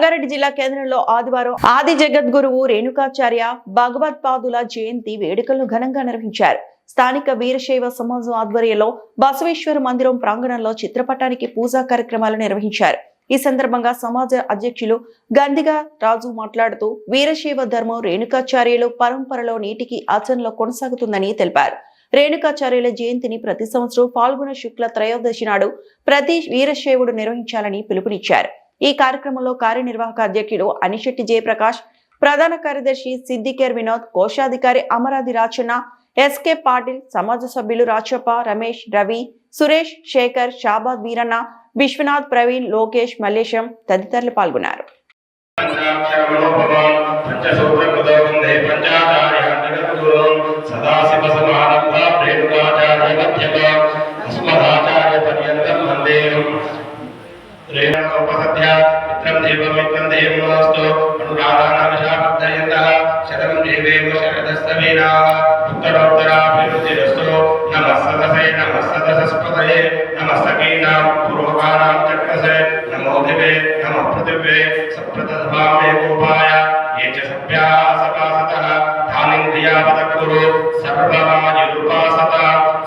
రంగారెడ్డి జిల్లా కేంద్రంలో ఆదివారం ఆది జగద్గురువు రేణుకాచార్య భగవత్పాదుల జయంతి వేడుకలను ఘనంగా నిర్వహించారు. స్థానిక వీరశైవ సమాజం ఆధ్వర్యంలో బసవేశ్వర మందిరం ప్రాంగణంలో చిత్రపటానికి పూజా కార్యక్రమాలు నిర్వహించారు. ఈ సందర్భంగా సమాజ అధ్యక్షులు గంధిగా రాజు మాట్లాడుతూ వీరశైవ ధర్మం రేణుకాచార్యులు పరంపరలో నీటికి ఆచరణలో కొనసాగుతుందని తెలిపారు. రేణుకాచార్యుల జయంతిని ప్రతి సంవత్సరం పాల్గొన శుక్ల త్రయోదశి నాడు ప్రతి వీరశైవుడు నిర్వహించాలని పిలుపునిచ్చారు. ఈ కార్యక్రమంలో కార్యనిర్వాహక అధ్యక్షుడు అనిశెట్టి జయప్రకాష్, ప్రధాన కార్యదర్శి సిద్దికేర్ వినోద్, కోశాధికారి అమరాది రాచన్న, ఎస్కే పాటిల్, సమాజ సభ్యులు రాచప్ప, రమేష్, రవి, సురేష్, శేఖర్, షాబాద్ వీరన్న, విశ్వనాథ్, ప్రవీణ్, లోకేష్, మల్లేశం తదితరులు పాల్గొన్నారు.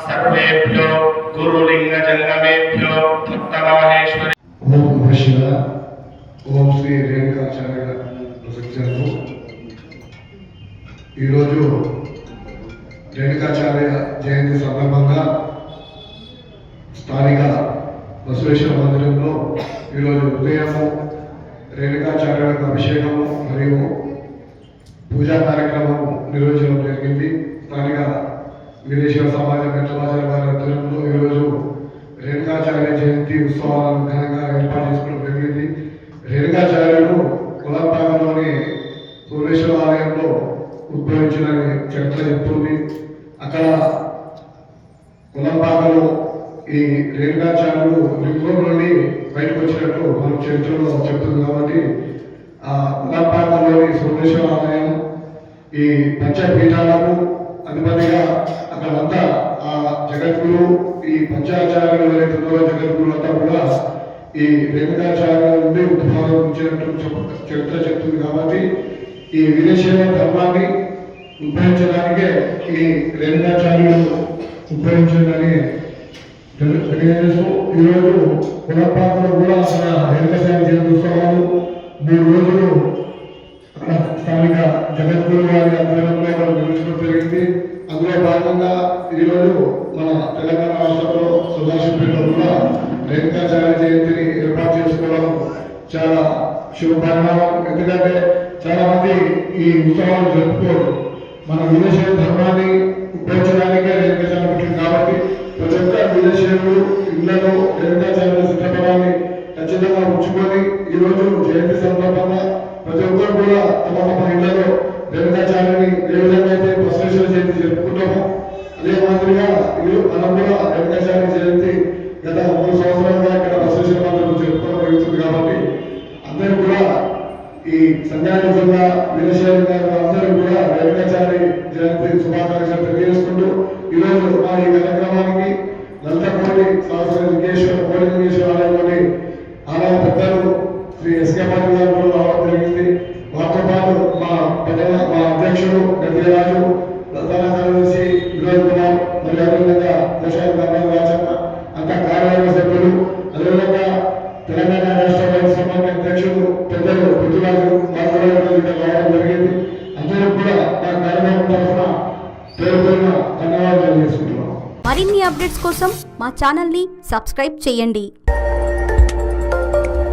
सर्वेभ्यो गुरुलिंग जंगमेभ्यो भक्तमाहेश्वरी ओम शिव ओम श्री రేణుకాచార్య ప్రసక్తులు ఈ రోజు రేణుకాచార్య జయంతి సందర్భంగా స్థానిక బసవేశ్వర మందిరంలో ఈ రోజు ఉదయం రేణుకాచార్యులకు అభిషేకం మరియు పూజా కార్యక్రమం నిర్వహించడం జరిగింది. స్థానిక వీరశైవ సమాజం మెట్లబాజార్ వారి ఆధ్వర్యంలో ఈరోజు రేణుకాచార్య జయంతి ఉత్సవాలను ఘనంగా ఏర్పాటు చేసుకోవడం జరిగింది. రేణుకాచార్యులు కులంపాకంలోని సోమేశ్వర ఆలయంలో ఉద్భవించినని చరిత్ర చెప్తుంది. అక్కడ కులంపాకలో ఈ రేణుకాచార్యులు లింగం నుండి బయటకు వచ్చినట్లు మన చరిత్రలో చెప్తుంది. కాబట్టి ఆ కులంపాకంలోని సోమేశ్వర ఆలయం ఈ పంచపీఠాలకు అధిపతిగా అక్కడంతా ఆ జగద్గురు ఈ పంచాచార్యులు ఏదైతుందో జగద్గురు అంతా కూడా ఈ రేణుకాచార్యుల నుండి ఉద్భవించినట్టు చరిత్ర చెప్తుంది. కాబట్టి ఈ వీరశైవ ధర్మాన్ని ఉద్భవించడానికే ఈ రేణుకాచార్యులు ఉద్భవించిందని తెలియజేస్తూ ఈరోజు కులపాకలో కూడా అక్కడ రేణుకాచార్య జయంతి ఉత్సవాలు 3 రోజులు స్థానిక జగద్గురు వారి ఆధ్వర్యంలో నిర్వహించడం జరిగింది. అందులో భాగంగా ఈరోజు మన తెలంగాణ రాష్ట్రంలో సుభాషిపేటలో కూడా రేణుకాచార్య జయంతిని ఏర్పాటు చేసుకోవడం చాలా శుభ పరిణామం. ఎందుకంటే చాలా మంది ఈ ఉత్సవాలు జరుపుకోరు. మన వీరశైవ ధర్మాన్ని ఉపయోగించడానికే రేణుకాచార్య పెట్టింది. కాబట్టి ప్రతి ఒక్క వీరశైవుడు ఇళ్లలో రేణుకాచార్య చిత్రపటాన్ని ఖచ్చితంగా ఉంచుకొని ఈరోజు జయంతి సందర్భంగా ప్రతి ఒక్కరు కూడా తమ తమ ఇళ్లలో రేణుకాచార్యని ఏ విధంగా అయితే బసవేశ్వర జయంతి జరుపుకుంటామో అదే మాదిరిగా మనం కూడా రేణుకాచార్య జయంతి గత 3 సంవత్సరాలుగా ఇక్కడ బసవేశ్వర మందిరంలో జరుపుకోవడం జరుగుతుంది. కాబట్టి అందరూ కూడా ఈ సంగారెడ్డి జిల్లా వీరశైవ అందరూ కూడా రేణుకాచార్య జయంతి శుభాకాంక్షలు తెలియజేసుకుంటూ ఈరోజు మా ఈ కార్యక్రమానికి లంతకోటి కోటిలింగేశ్వర ఆలయంలోని ఆలయ పెద్దలు శ్రీ ఎస్కే పాటిల్ గారు కూడా రావడం జరిగింది. వారితో పాటు మా అధ్యక్షుడు గంధిరాజు, ప్రధాన కార్యదర్శి వినోద్ కుమార్, మరియు అదేవిధంగా కోశాధికారి రాచన్న, అంతా కార్యవర్గ సభ్యులు, అదేవిధంగా తెలంగాణ రాష్ట్ర రైతు సమాఖ్య అధ్యక్షుడు పెద్దలు పృథ్వీరాజు రావడం జరిగింది. అందరూ కూడా మా కార్యక్రమం తరఫున పేరు పేరున ధన్యవాదాలు తెలియజేసుకుంటున్నాం. మరిన్ని అప్డేట్స్ కోసం మా ఛానల్ని సబ్స్క్రైబ్ చేయండి.